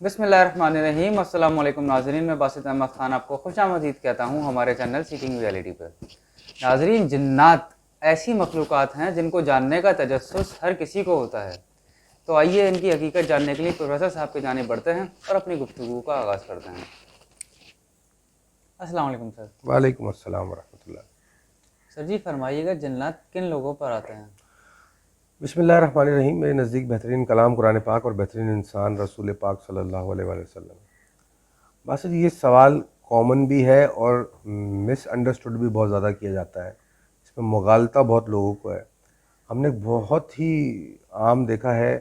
बिस्मिल्लाहिर्रहमानिर्रहीम। अस्सलाम वालेकुम नाज़रीन, मैं बासित अहमद ख़ान आपको खुशामदीद कहता हूँ हमारे चैनल सीकिंग रियलिटी पर। नाज़रीन, जिन्नात ऐसी मखलूक़ात हैं जिनको जानने का तजस्सुस हर किसी को होता है। तो आइए इनकी हकीकत जानने के लिए प्रोफेसर साहब की जानिब बढ़ते हैं और अपनी गुफ्तगू का आगाज़ करते हैं। अस्सलाम वालेकुम सर। वालेकुम अस्सलाम वरहमतुल्लाह। सर जी फरमाइएगा, जिन्नात किन लोगों पर आते हैं? बिस्मिल्लाहिर्रहमानिर्रहीम। मेरे नज़दीक बेहतरीन कलाम कुरान पाक और बेहतरीन इंसान रसूल पाक सल्लल्लाहु अलैहि वसल्लम। बस ये सवाल कॉमन भी है और मिसअंडरस्टूड भी बहुत ज़्यादा किया जाता है। इसमें मुगालता बहुत लोगों को है। हमने बहुत ही आम देखा है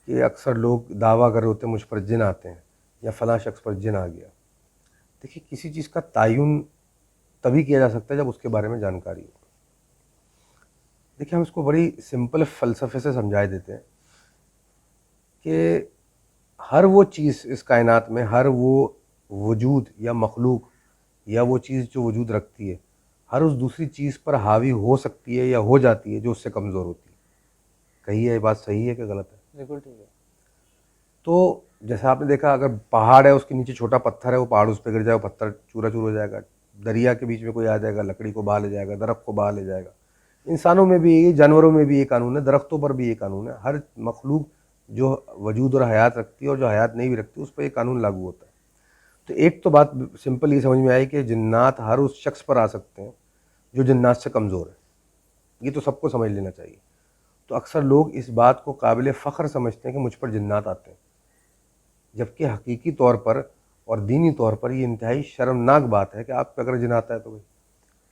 कि अक्सर लोग दावा कर रहे होते हैं मुझ पर जिन आते हैं या फ़लाँ शख्स पर जिन आ गया। देखिए, किसी चीज़ का तयन तभी किया जा सकता है जब उसके बारे में जानकारी हो। देखिए, हम इसको बड़ी सिंपल फ़लसफ़े से समझा देते हैं कि हर वो चीज़ इस कायनात में, हर वो वजूद या मखलूक या वो चीज़ जो वजूद रखती है, हर उस दूसरी चीज़ पर हावी हो सकती है या हो जाती है जो उससे कमज़ोर होती है। कही है, ये बात सही है कि गलत है? बिल्कुल ठीक है। तो जैसा आपने देखा, अगर पहाड़ है, उसके नीचे छोटा पत्थर है, वो पहाड़ उस पर गिर जाए, वो पत्थर चूरा चूर हो जाएगा। दरिया के बीच में कोई आ जाएगा, लकड़ी को बहा ले जाएगा, दरख्त को बहा ले जाएगा। इंसानों में भी, जानवरों में भी ये कानून है, दरख्तों पर भी ये कानून है। हर मखलूक जो वजूद और हयात रखती है और जो हयात नहीं भी रखती, उस पर ये कानून लागू होता है। तो एक तो बात सिंपल ये समझ में आई कि जिन्नात हर उस शख्स पर आ सकते हैं जो जिन्नात से कमज़ोर है। ये तो सबको समझ लेना चाहिए। तो अक्सर लोग इस बात को काबिल फ़ख्र समझते हैं कि मुझ पर जिन्नात आते हैं, जबकि हकीकी तौर पर और दीनी तौर पर ये इंतहाई शर्मनाक बात है कि आप पे अगर जिन आता है तो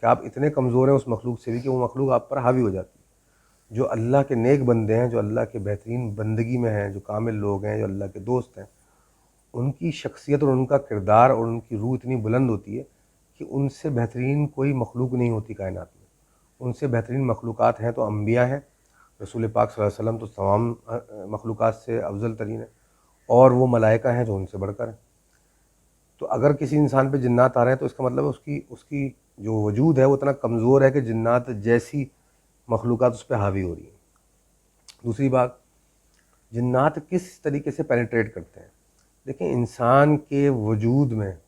कि आप इतने कमज़ोर हैं उस मखलूक से भी कि वो मखलूक आप पर हावी हो जाती है। जो अल्लाह के नेक बंदे हैं, जो अल्लाह के बेहतरीन बंदगी में हैं, जो कामिल लोग हैं, जो अल्लाह के दोस्त हैं, उनकी शख्सियत और उनका किरदार और उनकी रूह इतनी बुलंद होती है कि उनसे बेहतरीन कोई मखलूक नहीं होती कायनात में। उनसे बेहतरीन मखलूक़ात हैं तो अम्बिया हैं। रसूल पाक सल्लल्लाहु अलैहि वसल्लम तो तमाम मखलूक़ात से अफजल तरीन है, और वो मलाइका हैं जो उनसे बढ़कर हैं। तो अगर किसी इंसान पे जिन्नात आ रहे हैं तो इसका मतलब है उसकी जो वजूद है वो इतना कमज़ोर है कि जिन्नात जैसी मखलूक़ात उस पर हावी हो रही हैं। दूसरी बात, जिन्नात किस तरीके से पेनिट्रेट करते हैं। देखें, इंसान के वजूद में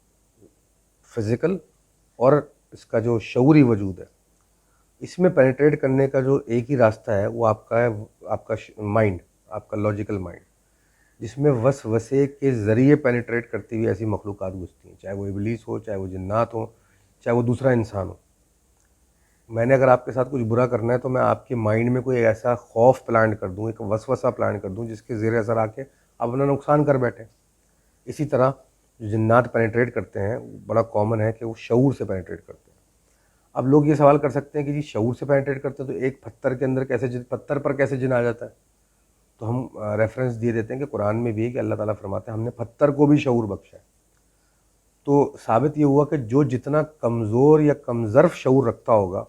फ़िज़िकल और इसका जो शऊरी वजूद है, इसमें पेनिट्रेट करने का जो एक ही रास्ता है वो आपका है, आपका माइंड, आपका लॉजिकल माइंड, जिसमें वसवसे के ज़रिए पेनिट्रेट करती हुई ऐसी मखलूक़ात घुसती हैं, चाहे वो इब्लीस हो, चाहे वो जिन्नात हो, चाहे वो दूसरा इंसान हो। मैंने अगर आपके साथ कुछ बुरा करना है तो मैं आपके माइंड में कोई ऐसा खौफ प्लांट कर दूँ, एक वसवसा प्लांट कर दूँ जिसके ज़ेर असर आके आप अपना नुकसान कर बैठें। इसी तरह जो जिन्नात पेनिट्रेट करते हैं, बड़ा कॉमन है कि वो शऊर से पेनिट्रेट करते हैं। अब लोग ये सवाल कर सकते हैं कि जी शऊर से पेनिट्रेट करते हैं तो एक पत्थर के अंदर पत्थर पर कैसे जिन आ जाता है? तो हम रेफरेंस दिए देते हैं कि कुरान में भी है कि अल्लाह ताला फरमाते हैं हमने पत्थर को भी शऊर बख्शा है। तो साबित ये हुआ कि जो जितना कमज़ोर या कमज़र्फ शऊर रखता होगा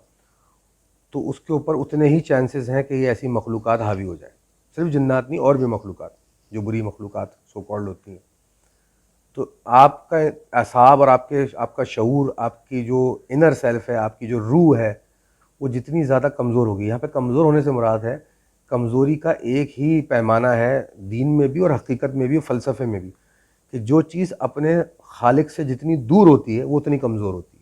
तो उसके ऊपर उतने ही चांसेस हैं कि ये ऐसी मखलूक़ात हावी हो जाए। सिर्फ जिन्नात नहीं, और भी मखलूक़ात जो बुरी मखलूक़ात सो कॉल्ड होती हैं। तो आपका असाब और आपका शऊर, आपकी जो इनर सेल्फ है, आपकी जो रूह है, वो जितनी ज़्यादा कमज़ोर होगी। यहाँ पे कमज़ोर होने से मुराद है, कमज़ोरी का एक ही पैमाना है दीन में भी और हकीकत में भी और फ़लसफ़े में भी, कि जो चीज़ अपने खालिक से जितनी दूर होती है वो उतनी कमज़ोर होती है।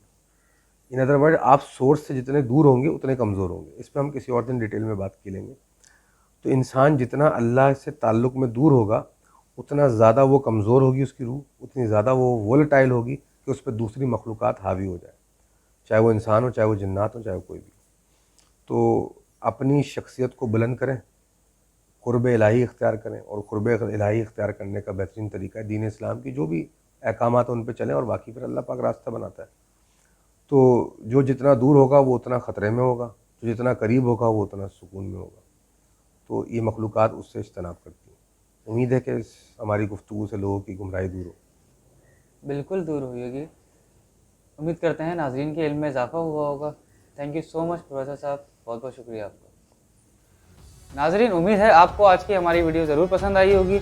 इन अदर वर्ड, आप सोर्स से जितने दूर होंगे उतने कमज़ोर होंगे। इस पर हम किसी और दिन डिटेल में बात की लेंगे। तो इंसान जितना अल्लाह से ताल्लुक़ में दूर होगा उतना ज़्यादा वो कमज़ोर होगी उसकी रूह, उतनी ज़्यादा वो वोलेटाइल होगी कि उस पर दूसरी मखलूक़ात हावी हो जाए, चाहे वो इंसान हो, चाहे वो जिन्नात हो, चाहे वो कोई भी। तो अपनी शख्सियत को बुलंद करें, क़ुर्ब इलाही इख्तियार करें, और क़ुर्ब इलाही इख्तियार करने का बेहतरीन तरीका है दीन इस्लाम की जो भी अहकामात हैं उन पर चलें, और बाकी फिर अल्लाह पाक रास्ता बनाता है। तो जो जितना दूर होगा वो उतना ख़तरे में होगा, जो जितना करीब होगा वो उतना सुकून में होगा। तो ये मखलूक़ात उससे इज्तनाब करती हैं। उम्मीद है कि हमारी गुफ्तगू से लोगों की गुमराही दूर हो। बिल्कुल दूर हुई होगी। उम्मीद करते हैं नाज़रीन के इल्म में इजाफ़ा हुआ होगा। Thank you so much professor साहब, बहुत बहुत शुक्रिया आपका। नाज़रीन, उम्मीद है आपको आज की हमारी वीडियो ज़रूर पसंद आई होगी।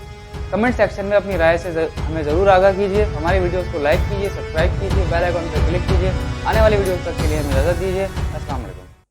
कमेंट सेक्शन में अपनी राय से हमें ज़रूर आगाह कीजिए। हमारी वीडियोस को लाइक कीजिए, सब्सक्राइब कीजिए, बेल आइकन पर क्लिक कीजिए। आने वाली वीडियोस तक के लिए हमें इजाज़त दीजिए।